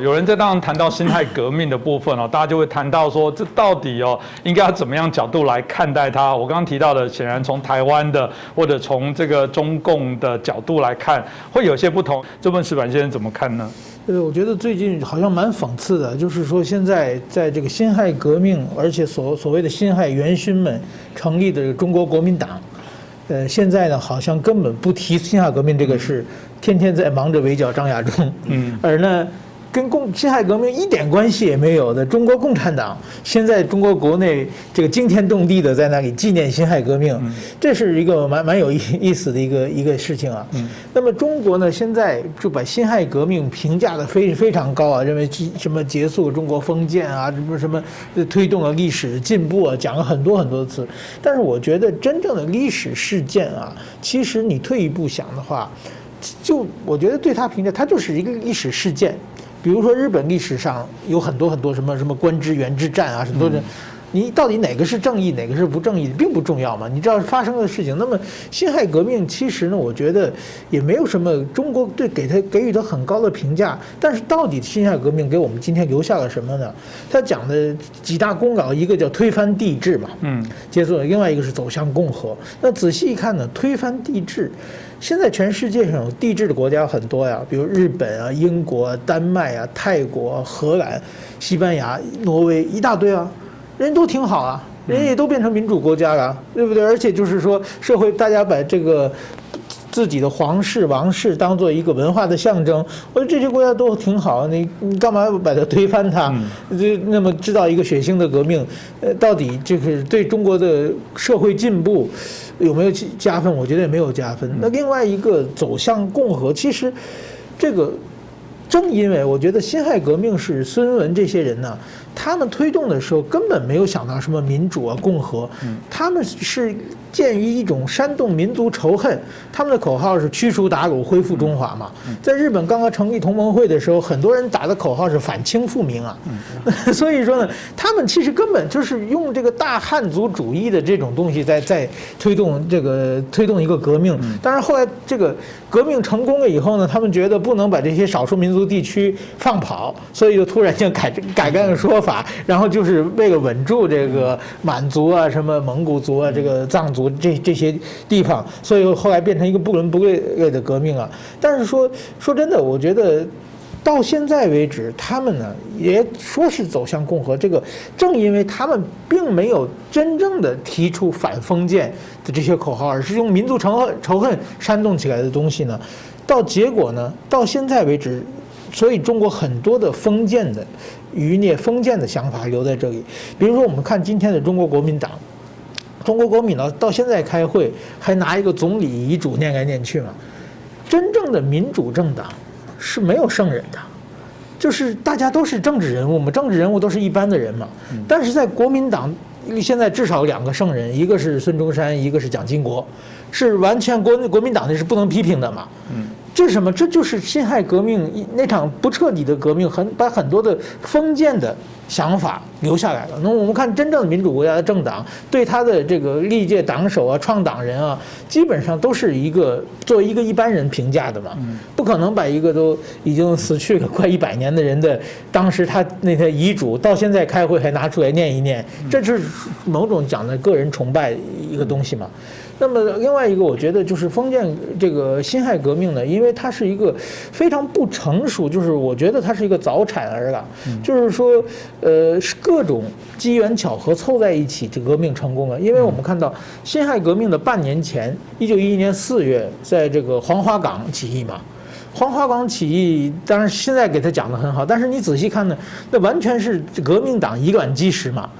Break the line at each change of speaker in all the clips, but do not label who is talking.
有人在当然谈到辛亥革命的部分哦，大家就会谈到说，这到底应该要怎么样角度来看待它？我刚刚提到的，显然从台湾的或者从这个中共的角度来看，会有些不同。这问石板先生怎么看呢？
我觉得最近好像蛮讽刺的，就是说现在在这个辛亥革命，而且所谓的辛亥元勋们成立的中国国民党，现在呢好像根本不提辛亥革命这个事，天天在忙着围剿张亚中，而呢。跟辛亥革命一点关系也没有的中国共产党，现在中国国内这个惊天动地的在那里纪念辛亥革命，这是一个蛮有意思的一个事情啊。那么中国呢，现在就把辛亥革命评价的非常高啊，认为什么结束中国封建啊，什么推动了历史进步啊，讲了很多次。但是我觉得真正的历史事件啊，其实你退一步想的话，就我觉得对他评价，它就是一个历史事件。比如说日本历史上有很多什么关之原之战啊，很多人，你到底哪个是正义，哪个是不正义，并不重要嘛。你知道发生的事情。那么辛亥革命其实呢，我觉得也没有什么中国给予它很高的评价。但是到底辛亥革命给我们今天留下了什么呢？他讲的几大功劳，一个叫推翻帝制嘛，接着另外一个是走向共和。那仔细一看呢，推翻帝制。现在全世界上有帝制的国家很多呀，比如日本啊、英国、丹麦啊、泰国、荷兰、西班牙、挪威，一大堆啊，人都挺好啊，人也都变成民主国家了，对不对？而且就是说，社会大家把这个自己的皇室、王室当做一个文化的象征，我觉得这些国家都挺好，你干嘛把它推翻它？那么制造一个血腥的革命，到底这个对中国的社会进步有没有加分？我觉得也没有加分。那另外一个走向共和，其实这个正因为我觉得辛亥革命是孙文这些人呢，他们推动的时候根本没有想到什么民主啊、共和，他们是鉴于一种煽动民族仇恨，他们的口号是驱除鞑虏、恢复中华嘛。在日本刚刚成立同盟会的时候，很多人打的口号是反清复明啊。所以说呢，他们其实根本就是用这个大汉族主义的这种东西在推动一个革命。但是后来这个革命成功了以后呢，他们觉得不能把这些少数民族地区放跑，所以就突然间改革说法，然后就是为了稳住这个满族啊、什么蒙古族啊、这个藏族这些地方，所以后来变成一个不伦不类的革命啊。但是说真的，我觉得到现在为止，他们呢也说是走向共和，这个正因为他们并没有真正的提出反封建的这些口号，而是用民族仇恨煽动起来的东西呢，结果呢，到现在为止。所以中国很多的封建的余孽、封建的想法留在这里。比如说，我们看今天的中国国民党，中国国民党到现在开会还拿一个总理遗嘱念来念去嘛。真正的民主政党是没有圣人的，就是大家都是政治人物嘛，政治人物都是一般的人嘛。但是在国民党现在至少2个圣人，一个是孙中山，一个是蒋经国，是完全国民党的是不能批评的嘛。这是什么？这就是辛亥革命那场不彻底的革命，把很多的封建的想法留下来了。那我们看真正的民主国家的政党，对他的这个历届党首啊、创党人啊，基本上都是作为一个一般人评价的嘛，不可能把一个都已经死去了快100年的人的当时他那些遗嘱，到现在开会还拿出来念一念，这是某种讲的个人崇拜一个东西嘛。那么另外一个，我觉得就是封建这个辛亥革命呢，因为它是一个非常不成熟，就是我觉得它是一个早产儿了，就是说，是各种机缘巧合凑在一起，这革命成功了。因为我们看到辛亥革命的半年前，1911年4月，在这个黄花岗起义嘛。黄花岗起义，当然现在给他讲得很好，但是你仔细看呢，那完全是革命党以卵击石嘛。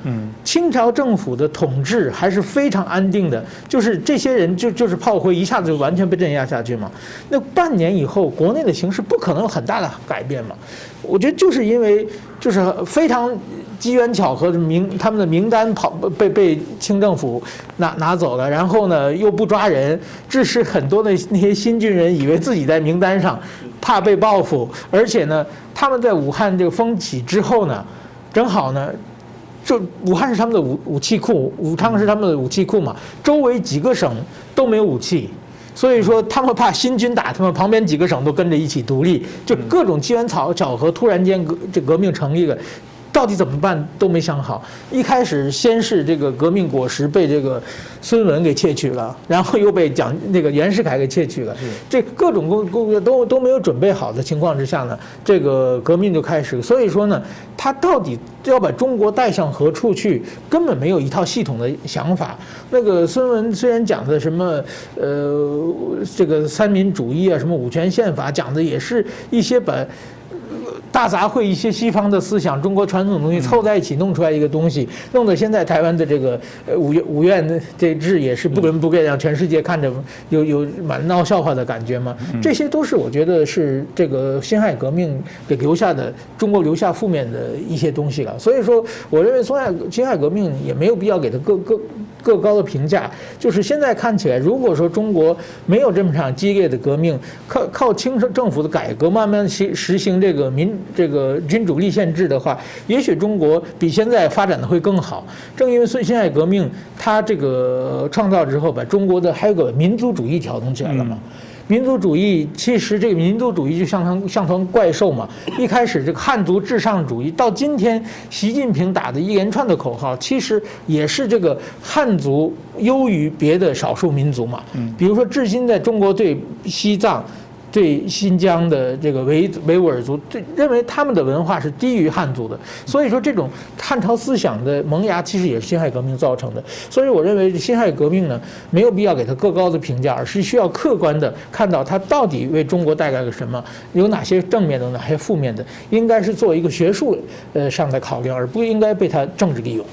清朝政府的统治还是非常安定的，就是这些人就是炮灰，一下子就完全被镇压下去嘛。那半年以后，国内的形势不可能有很大的改变嘛。我觉得就是因为就是非常机缘巧合的他们的名单被清政府拿走了，然后呢又不抓人，致使很多的那些新军人以为自己在名单上，怕被报复，而且呢他们在武汉这个风起之后呢，正好呢。就武汉是他们的武器库，武昌是他们的武器库嘛，周围几个省都没有武器，所以说他们怕新军打他们，旁边几个省都跟着一起独立，就各种机缘巧合，突然间革命成立了。到底怎么办都没想好。一开始先是这个革命果实被这个孙文给窃取了，然后又被袁世凯给窃取了，这各种工作都没有准备好的情况之下呢，这个革命就开始。所以说呢，他到底要把中国带向何处去，根本没有一套系统的想法。那个孙文虽然讲的什么这个三民主义啊，什么五权宪法，讲的也是一些把大杂烩一些西方的思想、中国传统的东西凑在一起弄出来一个东西，弄得现在台湾的这个五院这制也是不伦不类，让全世界看着有蛮闹笑话的感觉嘛。这些都是我觉得是这个辛亥革命给中国留下负面的一些东西了。所以说，我认为辛亥革命也没有必要给它各高的评价。就是现在看起来，如果说中国没有这么场激烈的革命，靠清政府的改革，慢慢实行这个君主立宪制的话，也许中国比现在发展的会更好。正因为辛亥革命它这个创造之后，把中国的还有个民族主义挑动起来了嘛。民族主义其实这个民族主义就像团怪兽嘛。一开始这个汉族至上主义，到今天习近平打的一连串的口号，其实也是这个汉族优于别的少数民族嘛。比如说至今在中国对西藏、对新疆的这个维吾尔族，认为他们的文化是低于汉族的，所以说这种汉朝思想的萌芽其实也是辛亥革命造成的。所以我认为辛亥革命呢，没有必要给它过高的评价，而是需要客观的看到它到底为中国带来了什么，有哪些正面的，哪些负面的，应该是做一个学术上的考量，而不应该被它政治利用。